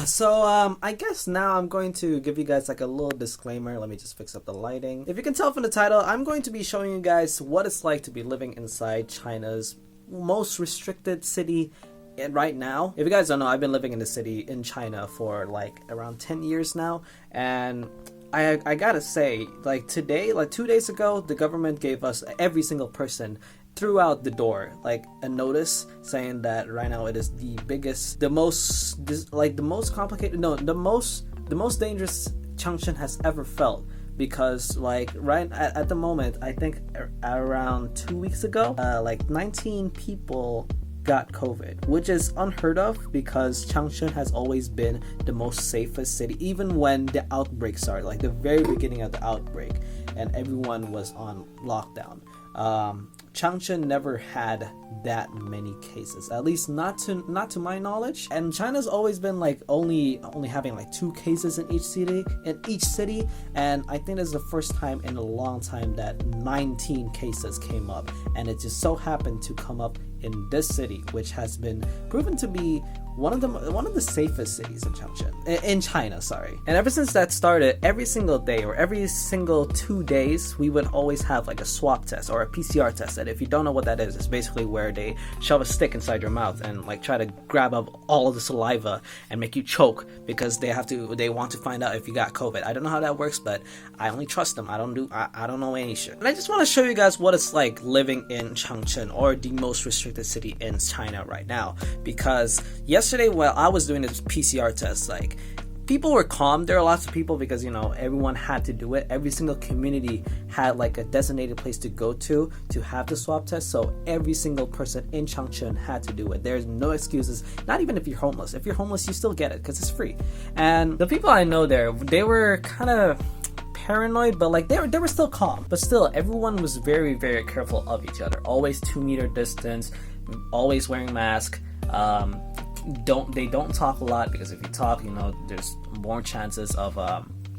So I guess now I'm going to give you guys like a little disclaimer. Let me just fix up the lighting. If you can tell from the title, I'm going to be showing you guys what it's like to be living inside China's most restricted city right now. If you guys don't know, I've been living in the city in China for like around 10 years now, and I gotta say, like today, like 2 days ago, the government gave us, every single person throughout the door, like a notice saying that right now it is the biggest, the most complicated, no, the most dangerous Changchun has ever felt. Because like right at the moment, I think around 2 weeks ago, like 19 people got COVID, which is unheard of because Changchun has always been the most safest city, even when the outbreak started, like the very beginning of the outbreak and everyone was on lockdown. Changchun never had that many cases, at least not to my knowledge. And China's always been like only having like 2 cases in each city, and I think this is the first time in a long time that 19 cases came up, and it just so happened to come up in this city, which has been proven to be one of the safest cities in China, sorry. And ever since that started, every single day or every single 2 days, we would always have like a swab test or a PCR test. And if you don't know what that is, it's basically where they shove a stick inside your mouth and like try to grab up all of the saliva and make you choke because they want to find out if you got COVID. I don't know how that works, but I only trust them. I don't know any shit. And I just want to show you guys what it's like living in Changchun, or the most restricted city in China right now, because yesterday while I was doing this PCR test, like people were calm. There are lots of people because, you know, everyone had to do it. Every single community had like a designated place to go to have the swab test. So every single person in Changchun had to do it. There's no excuses. Not even if you're homeless. If you're homeless, you still get it because it's free. And the people I know there, they were kind of paranoid, but like they were still calm. But still, everyone was very, very careful of each other. Always 2-meter distance. Always wearing masks. They don't talk a lot, because if you talk, you know, there's more chances of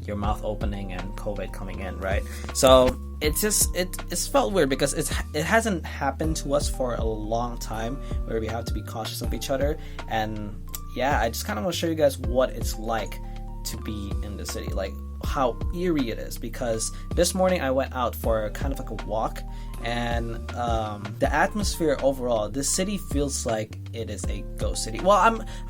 your mouth opening and COVID coming in, right? So it's felt weird because it hasn't happened to us for a long time, where we have to be cautious of each other. And yeah, I just kind of want to show you guys what it's like to be in the city, like how eerie it is. Because this morning I went out for kind of like a walk, and the atmosphere overall, this city feels like it is a ghost city. Well,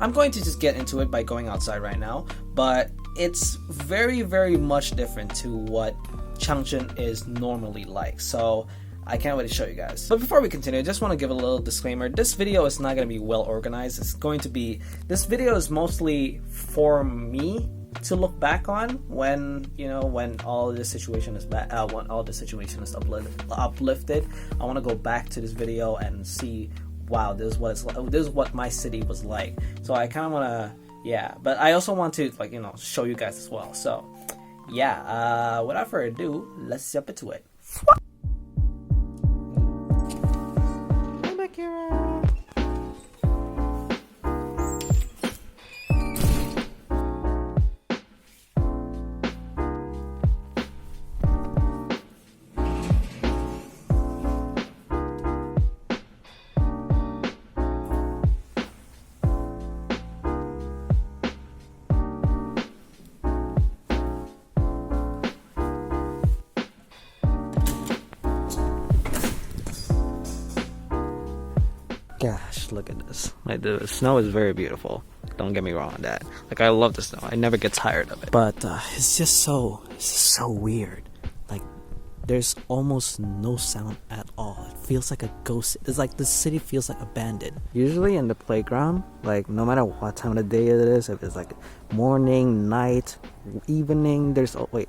I'm going to just get into it by going outside right now, but it's very, very much different to what Changchun is normally like. So I can't wait to show you guys. But before we continue, I just want to give a little disclaimer. This video is not going to be well organized. This video is mostly for me to look back on when all this situation is when all the situation is uplifted. I want to go back to this video and see, wow, this is what my city was like. So I kind of want to, but I also want to show you guys as well. So without further ado, let's jump into it. Hey, Akira. Gosh, look at this. Like, the snow is very beautiful. Don't get me wrong on that. Like, I love the snow. I never get tired of it. But it's just so weird. Like, there's almost no sound at all. It feels like a ghost. It's like the city feels like abandoned. Usually in the playground, like no matter what time of the day it is, if it's like morning, night, evening,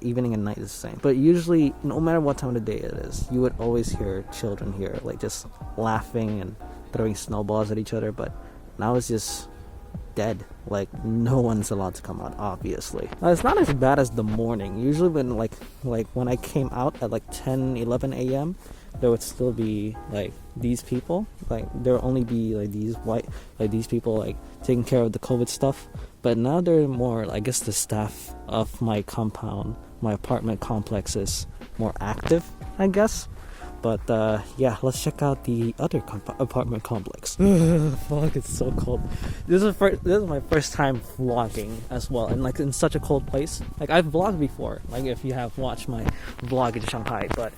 evening and night is the same. But usually, no matter what time of the day it is, you would always hear children here, like just laughing and throwing snowballs at each other. But now it's just dead. Like, no one's allowed to come out, obviously. Now, it's not as bad as the morning. Usually when like when I came out at like 10-11 a.m., there would still be like these people, like there would only be like these people like taking care of the COVID stuff. But now they're more, I guess the staff of my compound, my apartment complex is more active, I guess. But yeah, let's check out the other apartment complex. Fuck, it's so cold. This is my first time vlogging as well, and like in such a cold place. Like I've vlogged before, like if you have watched my vlog in Shanghai, but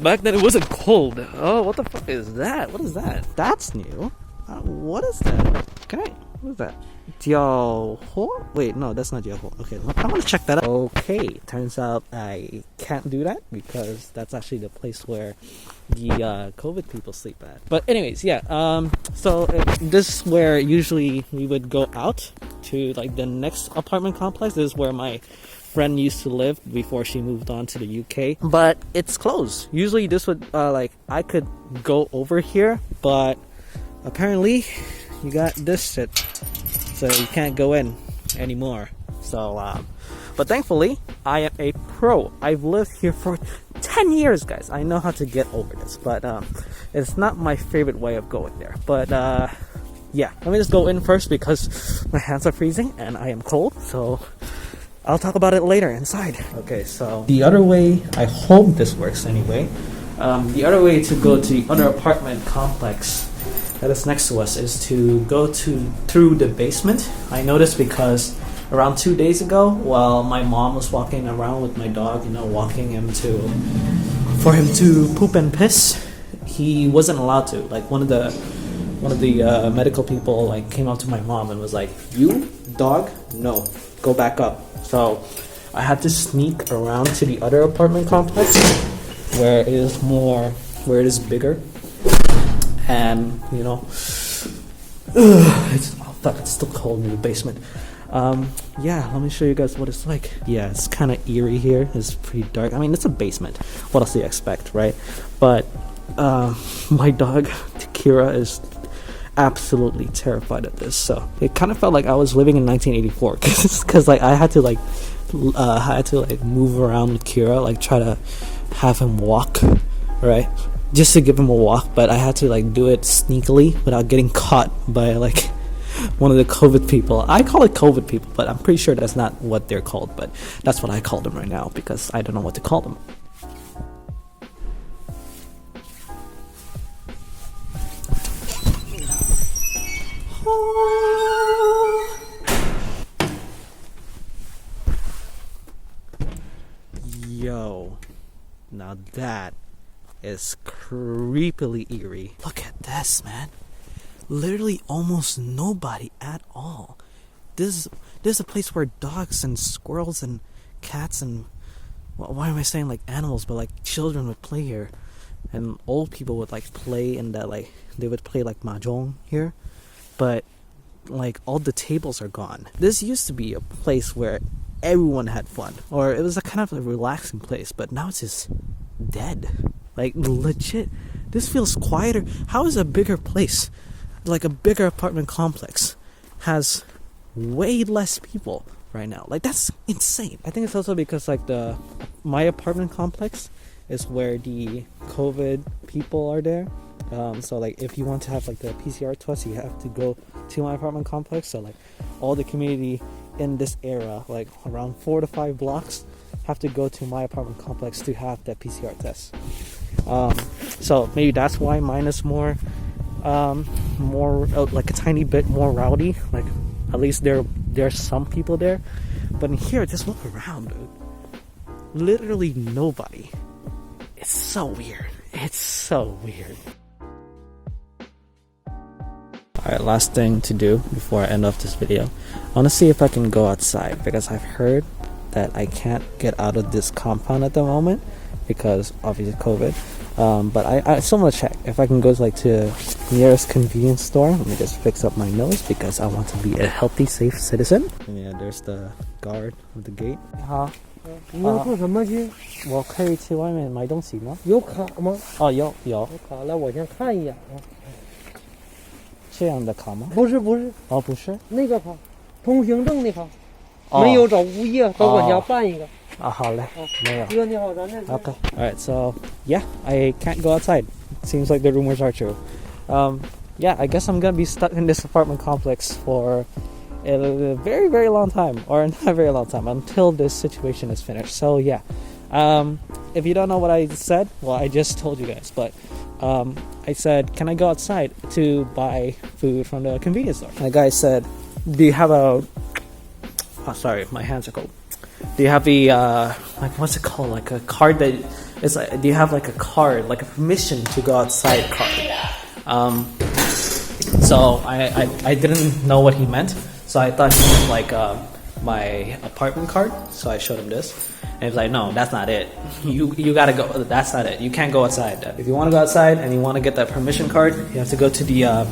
back then it wasn't cold. Oh, what the fuck is that? What is that? That's new. What is that? What is that? Jiaohuo? Wait, no, that's not Jiaohuo. Okay, I want to check that out. Okay, turns out I can't do that because that's actually the place where the COVID people sleep at. But anyways, yeah. So this is where usually we would go out to like the next apartment complex. This is where my friend used to live before she moved on to the UK, but it's closed. Usually this would like I could go over here, but apparently you got this shit. So you can't go in anymore. So, but thankfully, I am a pro. I've lived here for 10 years, guys. I know how to get over this, but it's not my favorite way of going there. But yeah, let me just go in first because my hands are freezing and I am cold. So I'll talk about it later inside. Okay, so the other way, I hope this works anyway. The other way to go to the other apartment complex that is next to us is to go through the basement. I noticed because around 2 days ago, while my mom was walking around with my dog, walking him for him to poop and piss, he wasn't allowed to. Like one of the medical people like came up to my mom and was like, "You dog, no, go back up." So I had to sneak around to the other apartment complex where it is bigger. And it's still cold in the basement. Yeah, let me show you guys what it's like. Yeah, it's kind of eerie here. It's pretty dark. I mean, it's a basement. What else do you expect, right? But my dog Takira is absolutely terrified of this. So it kind of felt like I was living in 1984 because like I had to move around with Kira, like try to have him walk, right? Just to give him a walk, but I had to like do it sneakily without getting caught by like one of the COVID people. I call it COVID people, but I'm pretty sure that's not what they're called, but that's what I call them right now because I don't know what to call them. Yo, now that is creepily eerie. Look at this, man. Literally almost nobody at all. This is a place where dogs and squirrels and cats and why am I saying like animals, but like children would play here, and old people would like play in that, like they would play like mahjong here, but like all the tables are gone. This used to be a place where everyone had fun, or it was a kind of a relaxing place, but now it's just dead. Like legit, this feels quieter. How is a bigger place, like a bigger apartment complex, has way less people right now? Like that's insane. I think it's also because like my apartment complex is where the COVID people are there. So like if you want to have like the PCR test, you have to go to my apartment complex. So like all the community in this area, like around 4 to 5 blocks, have to go to my apartment complex to have that PCR test. So maybe that's why mine is more like a tiny bit more rowdy. Like at least there's some people there, but in here, just look around, dude. Literally nobody. It's so weird. It's so weird. Alright, last thing to do before I end off this video. I want to see if I can go outside because I've heard that I can't get out of this compound at the moment because obviously COVID. But I still want to check if I can go to nearest convenience store. Let me just fix up my nose because I want to be a healthy, safe citizen. And yeah, there's the guard of the gate. 好，你要做什么去？我可以去外面买东西吗？有卡吗？哦，有。有卡，来，我先看一眼啊。这样的卡吗？不是不是，哦，不是那个卡，通行证的卡，没有找物业，找管家办一个。好嘞，没有。哥你好，咱这。Okay. Alright, so yeah, I can't go outside. Seems like the rumors are true. Yeah, I guess I'm gonna be stuck in this apartment complex for a very, very long time, or not a very long time, until this situation is finished. So yeah, if you don't know what I said, well, I just told you guys, but I said, can I go outside to buy food from the convenience store? And the guy said, do you have a, oh sorry, my hands are cold. Do you have the like, what's it called, like a card that is like, do you have like a card, like a permission to go outside card? So I didn't know what he meant, so I thought he meant like my apartment card. So I showed him this, and he was like, no, that's not it. You gotta go, that's not it, you can't go outside. If you want to go outside and you want to get that permission card, you have to go to the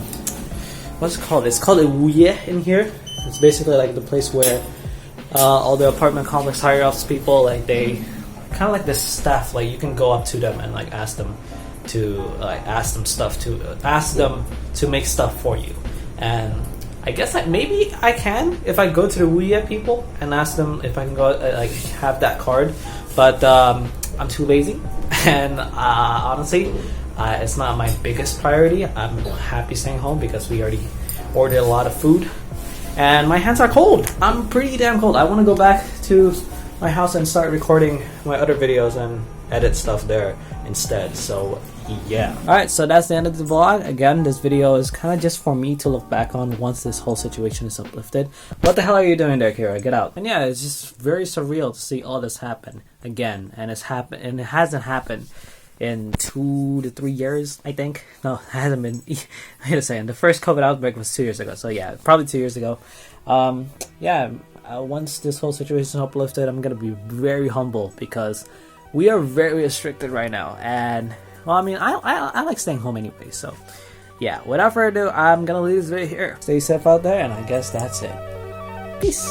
what's it called, it's called a wuye in here. It's basically like the place where all the apartment complex higher ups people, like they kind of like the staff, like you can go up to them and like ask them to make stuff for you. And I guess maybe I can if I go to the wuye people and ask them if I can go like have that card, but I'm too lazy, and honestly it's not my biggest priority. I'm happy staying home because we already ordered a lot of food and my hands are cold. I'm pretty damn cold. I want to go back to my house and start recording my other videos and edit stuff there instead. So yeah. Alright, so that's the end of the vlog. Again, this video is kind of just for me to look back on once this whole situation is uplifted. What the hell are you doing there, Kira? Get out. And yeah, it's just very surreal to see all this happen again. And it hasn't happened in 2 to 3 years, I think. No, it hasn't been. Wait a second. The first COVID outbreak was 2 years ago. So yeah, probably 2 years ago. Once this whole situation is uplifted, I'm gonna be very humble because we are very restricted right now. And well, I mean, I like staying home anyway. So yeah, without further ado, I'm gonna leave this video here. Stay safe out there, and I guess that's it. Peace.